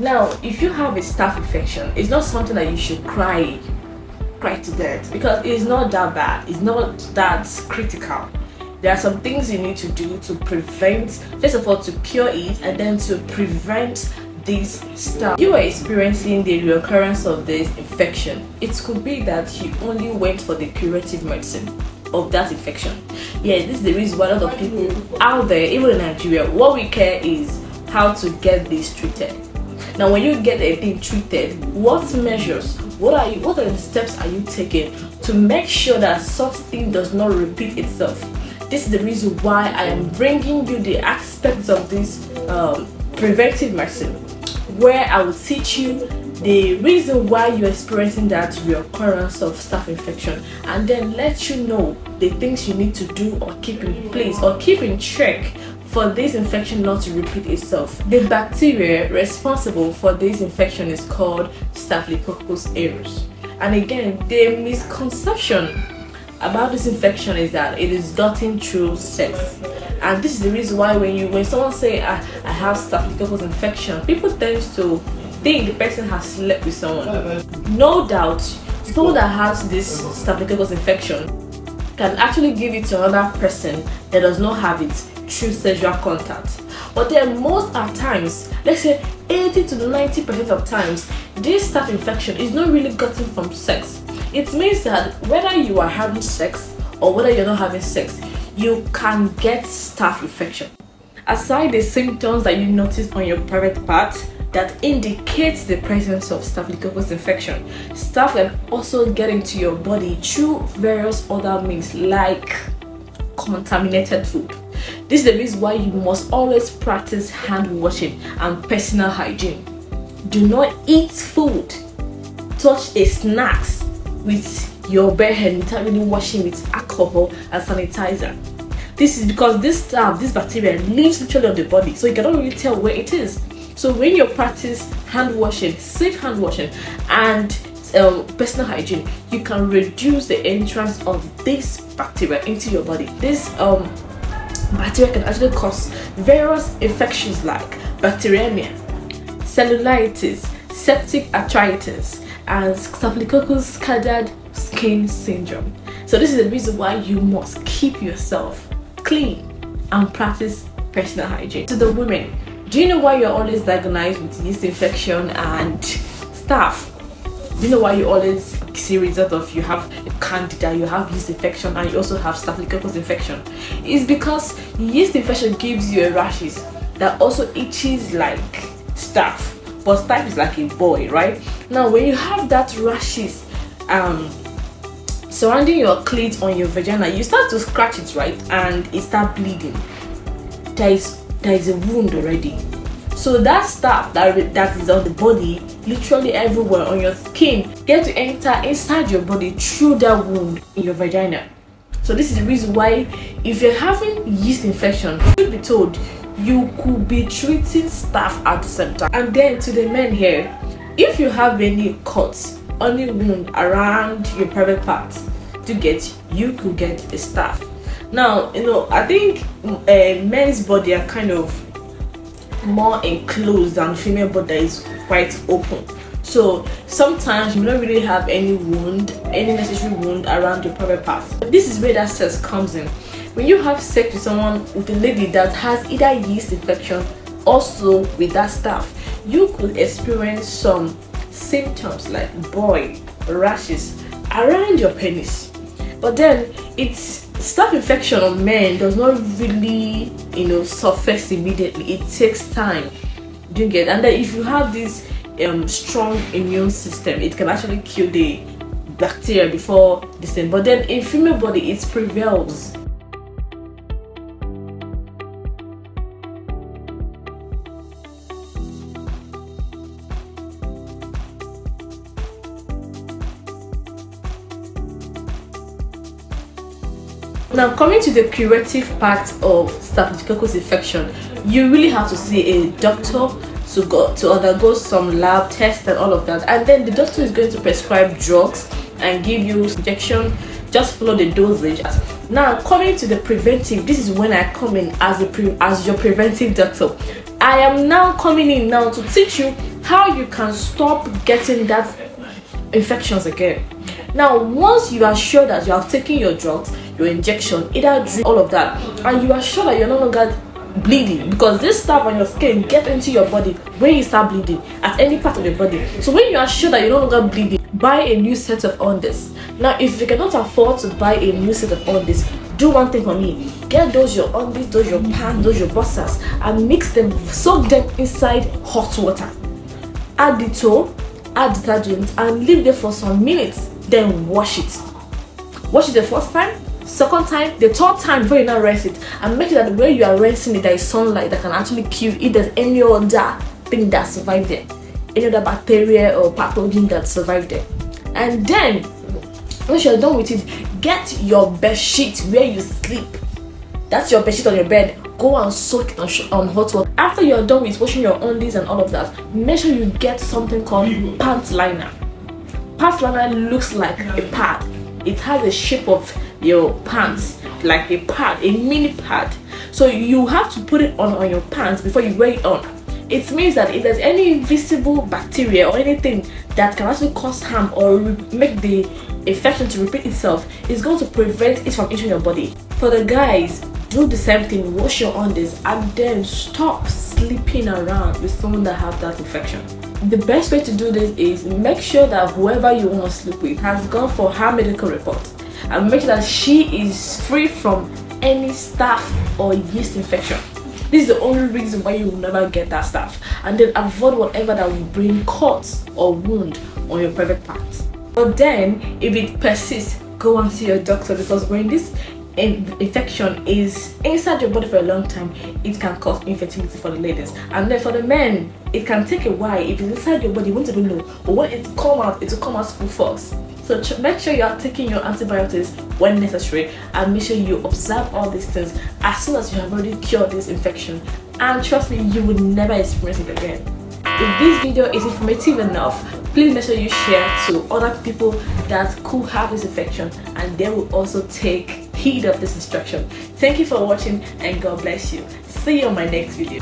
Now, if you have a staph infection, it's not something that you should cry to death, because it's not that bad, it's not that critical. There are some things you need to do to prevent, first of all, to cure it, and then to prevent this stuff. You are experiencing the reoccurrence of this infection. It could be that you only went for the curative medicine of that infection. Yeah, this is the reason why a lot of people out there, even in Nigeria, what we care is how to get this treated. Now, when you get a thing treated, what measures, what are the steps are you taking to make sure that such thing does not repeat itself? This is the reason why I am bringing you the aspects of this preventive medicine, where I will teach you the reason why you're experiencing that reoccurrence of staph infection, and then let you know the things you need to do or keep in place or keep in check for this infection not to repeat itself. The bacteria responsible for this infection is called staphylococcus aureus. And again, the misconception about this infection is that it is gotten through sex. And this is the reason why when someone say I have staphylococcus infection, people tend to think the person has slept with someone. No doubt, someone that has this staphylococcus infection can actually give it to another person that does not have it through sexual contact. But then most of times, let's say 80 to 90% of times, this staph infection is not really gotten from sex. It means that whether you are having sex or whether you're not having sex, you can get staph infection. Aside the symptoms that you notice on your private part that indicates the presence of staphylococcus infection, staph can also get into your body through various other means like contaminated food. This is the reason why you must always practice hand washing and personal hygiene. Do not eat food, touch a snacks with your bare hand without really washing with alcohol and sanitizer. This is because this bacteria lives literally on the body, so you cannot really tell where it is. So when you practice hand washing, safe hand washing, and personal hygiene, you can reduce the entrance of this bacteria into your body. This bacteria can actually cause various infections like bacteremia, cellulitis, septic arthritis, and staphylococcus scattered skin syndrome. So this is the reason why you must keep yourself clean and practice personal hygiene. To the women, do you know why you're always diagnosed with yeast infection and staph? Do you know why you always see result of you have a candida, you have yeast infection, and you also have staphylococcus infection? It's because yeast infection gives you a rashes that also itches like staph, but staph is like a boy, right? Now when you have that rashes surrounding your clit on your vagina, you start to scratch it, right, and it start bleeding. There is a wound already. So that staph that is on the body, literally everywhere on your skin, get to enter inside your body through that wound in your vagina. So this is the reason why if you're having yeast infection, you should be told you could be treating staph at the same time. And then to the men here, if you have any cuts, any wound around your private parts, you could get a staph. Now, I think men's body are kind of more enclosed than female body that is quite open. So sometimes you don't really have any necessary wound around your private parts. This is where that sex comes in. When you have sex with someone, with a lady that has either yeast infection, also with that staph, you could experience some symptoms like boil, rashes around your penis. But then it's staph infection on men does not really surface immediately. It takes time. Do you get? And then if you have this strong immune system, it can actually kill the bacteria before this thing. But then in female body, it prevails. Now, coming to the curative part of staphylococcus infection, you really have to see a doctor to undergo some lab tests and all of that, and then the doctor is going to prescribe drugs and give you injection. Just follow the dosage. Now, coming to the preventive, this is when I come in as your preventive doctor. I am now coming in now to teach you how you can stop getting that infections again. Now, once you are sure that you have taken your drugs, your injection, either drink, all of that, and you are sure that you're no longer bleeding, because this stuff on your skin gets into your body when you start bleeding at any part of your body. So when you are sure that you're no longer bleeding, buy a new set of undies. Now, if you cannot afford to buy a new set of undies, do one thing for me: get those your undies, those your pants, those your boxers, and mix them, soak them inside hot water. Add the toe, add detergent, and leave them for some minutes. Then wash it. Wash it the first time, second time, the third time before you now rinse it, and make sure that where you are rinsing it, there is sunlight that can actually kill if there's any other thing that survived there, any other bacteria or pathogen that survived there. And then once you're done with it, get your bed sheet where you sleep. That's your bed sheet on your bed. Go and soak it on hot water. After you're done with washing your undies and all of that, make sure you get something called pant liner. Pant liner looks like a pad. It has the shape of your pants, like a pad, a mini pad. So you have to put it on your pants before you wear it on. It means that if there's any invisible bacteria or anything that can actually cause harm or make the infection to repeat itself, it's going to prevent it from entering your body. For the guys, do the same thing. Wash your undies and then stop sleeping around with someone that have that infection. The best way to do this is make sure that whoever you want to sleep with has gone for her medical report, and make sure that she is free from any staph or yeast infection. This is the only reason why you will never get that staph. And then avoid whatever that will bring cuts or wound on your private parts. But then if it persists, go and see your doctor, because when this infection is inside your body for a long time, it can cause infertility for the ladies. And then for the men, it can take a while. If it's inside your body, you won't even know, but when it come out, it will come out full force. So make sure you are taking your antibiotics when necessary, and make sure you observe all these things as soon as you have already cured this infection, and trust me, you will never experience it again. If this video is informative enough, please make sure you share to other people that could have this infection, and they will also take heed of this instruction. Thank you for watching, and God bless you. See you on my next video.